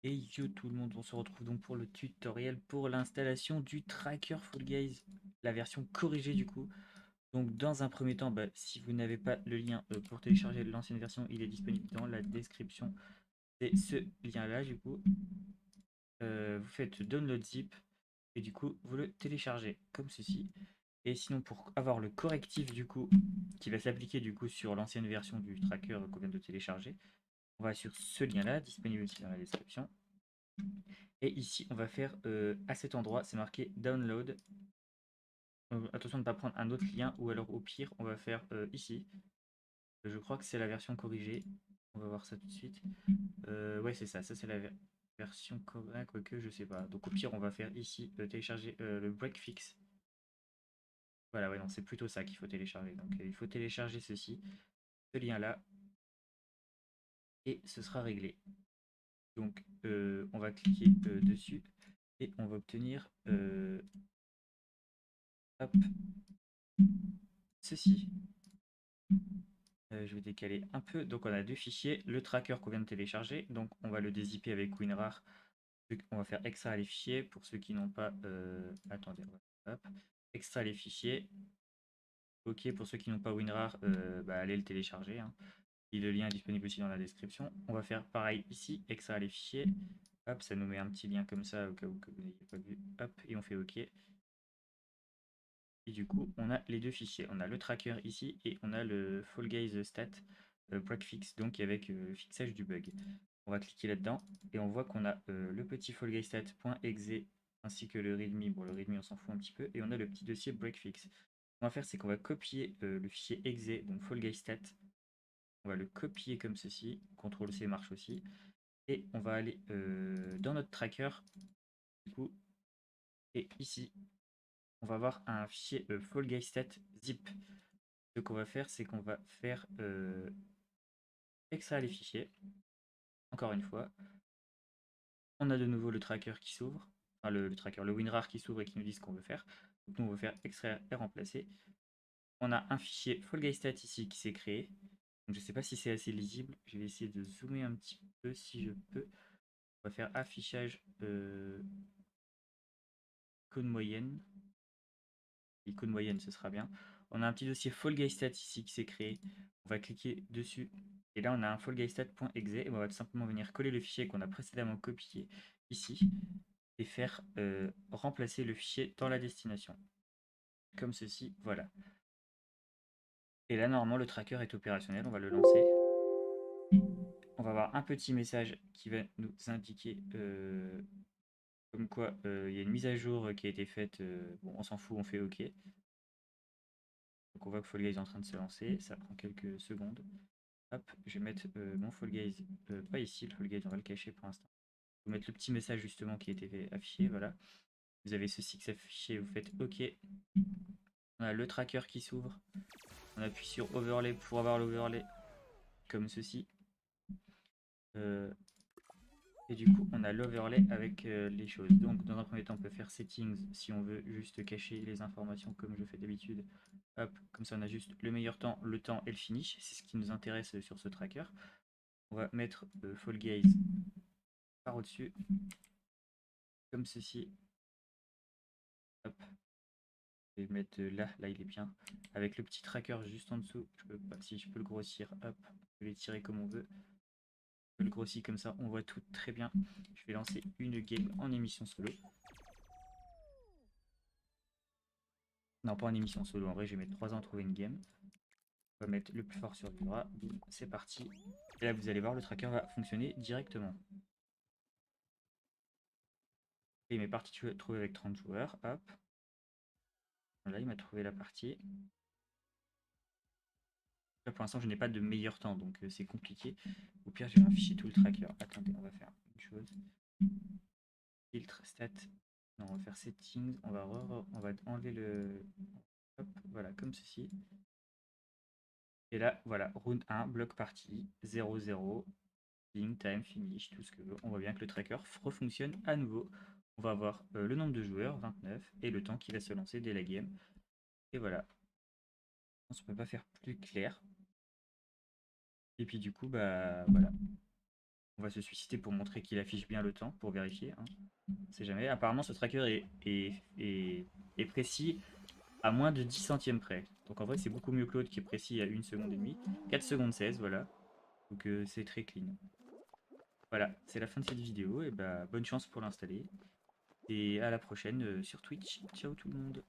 Et yo tout le monde, on se retrouve donc pour le tutoriel pour l'installation du tracker Fall Guys, la version corrigée du coup. Donc dans un premier temps, si vous n'avez pas le lien pour télécharger l'ancienne version, il est disponible dans la description. C'est ce lien là du coup. Vous faites download zip et du coup vous le téléchargez comme ceci. Et sinon pour avoir le correctif du coup qui va s'appliquer du coup sur l'ancienne version du tracker qu'on vient de télécharger, on va sur ce lien là, disponible aussi dans la description. Et ici, on va faire à cet endroit, c'est marqué download. Attention de ne pas prendre un autre lien ou alors au pire, on va faire ici. Je crois que c'est la version corrigée. On va voir ça tout de suite. Ouais, c'est ça. Ça, c'est la version correcte, quoique je sais pas. Donc au pire, on va faire ici télécharger le breakfix. Voilà, ouais, non, c'est plutôt ça qu'il faut télécharger. Donc il faut télécharger ceci, ce lien-là, et ce sera réglé. Donc on va cliquer dessus et on va obtenir hop, ceci. Je vais décaler un peu. Donc on a deux fichiers. Le tracker qu'on vient de télécharger. Donc on va le dézipper avec WinRAR. On va faire extraire les fichiers. Pour ceux qui n'ont pas... attendez, hop. Extraire les fichiers. Ok, pour ceux qui n'ont pas WinRAR, allez le télécharger, hein. Et le lien est disponible aussi dans la description. On va faire pareil ici, extraire les fichiers. Hop, ça nous met un petit lien comme ça au cas où que vous n'ayez pas vu. Hop, et on fait OK. Et du coup, on a les deux fichiers. On a le tracker ici et on a le Fall Guys stat breakfix, donc avec le fixage du bug. On va cliquer là-dedans et on voit qu'on a le petit fallguystat.exe ainsi que le readme. Bon, le readme, on s'en fout un petit peu. Et on a le petit dossier breakfix. Ce qu'on va faire, c'est qu'on va copier le fichier exe, donc fallguystat. On va le copier comme ceci. CTRL-C marche aussi. Et on va aller dans notre tracker, du coup, et ici, on va avoir un fichier fallguystat zip. Ce qu'on va faire, c'est qu'on va faire extraire les fichiers. Encore une fois, on a de nouveau le tracker qui s'ouvre, enfin le tracker, le WinRAR qui s'ouvre et qui nous dit ce qu'on veut faire. Donc nous, on veut faire extraire et remplacer. On a un fichier fallguystat ici qui s'est créé. Donc, je ne sais pas si c'est assez lisible. Je vais essayer de zoomer un petit peu si je peux. On va faire affichage icône moyenne. Icône moyenne, ce sera bien. On a un petit dossier fallguystat ici qui s'est créé. On va cliquer dessus. Et là, on a un fallguystat.exe. Et on va tout simplement venir coller le fichier qu'on a précédemment copié ici et faire remplacer le fichier dans la destination. Comme ceci, voilà. Et là, normalement, le tracker est opérationnel. On va le lancer. On va avoir un petit message qui va nous indiquer comme quoi il y a une mise à jour qui a été faite. Bon, on s'en fout, on fait OK. Donc on voit que Fall Guys est en train de se lancer. Ça prend quelques secondes. Hop, je vais mettre mon Fall Guys, pas ici, le Fall Guys, on va le cacher pour l'instant. Je vais mettre le petit message justement qui a été affiché, voilà. Vous avez ceci qui s'affiche, vous faites OK. On a le tracker qui s'ouvre. On appuie sur Overlay pour avoir l'overlay, comme ceci. Et du coup, on a l'overlay avec les choses. Donc, dans un premier temps, on peut faire Settings si on veut juste cacher les informations comme je fais d'habitude. Hop, comme ça, on a juste le meilleur temps, le temps et le finish. C'est ce qui nous intéresse sur ce tracker. On va mettre Fall Guys par au-dessus, comme ceci. Hop, je vais mettre là il est bien. Avec le petit tracker juste en dessous, je peux pas, si je peux le grossir, hop, on peut l'étirer comme on veut. Je le grossis comme ça, on voit tout très bien. Je vais lancer une game en émission solo. Non, pas en émission solo, en vrai, je vais mettre 3 ans à trouver une game. On va mettre le plus fort sur le bras. C'est parti. Et là, vous allez voir, le tracker va fonctionner directement. Et il m'est parti trouver avec 30 joueurs. Hop. Là, il m'a trouvé la partie. Là, pour l'instant, je n'ai pas de meilleur temps, donc c'est compliqué. Au pire, je vais afficher tout le tracker. Attendez, on va faire une chose. Filtre, stat. Non, on va faire settings. On va enlever le... Hop, voilà, comme ceci. Et là, voilà, round 1, bloc partie, 0-0. Time, finish, tout ce que veut. On voit bien que le tracker refonctionne à nouveau. On va avoir le nombre de joueurs, 29, et le temps qui va se lancer dès la game. Et voilà. On ne peut pas faire plus clair. Et puis du coup, bah voilà. On va se suicider pour montrer qu'il affiche bien le temps, pour vérifier. Hein. On sait jamais. Apparemment, ce tracker est précis à moins de 10 centièmes près. Donc en vrai, c'est beaucoup mieux que l'autre qui est précis à 1 seconde et demie. 4 secondes 16, voilà. Donc c'est très clean. Voilà, c'est la fin de cette vidéo. Et bah, bonne chance pour l'installer. Et à la prochaine sur Twitch. Ciao tout le monde.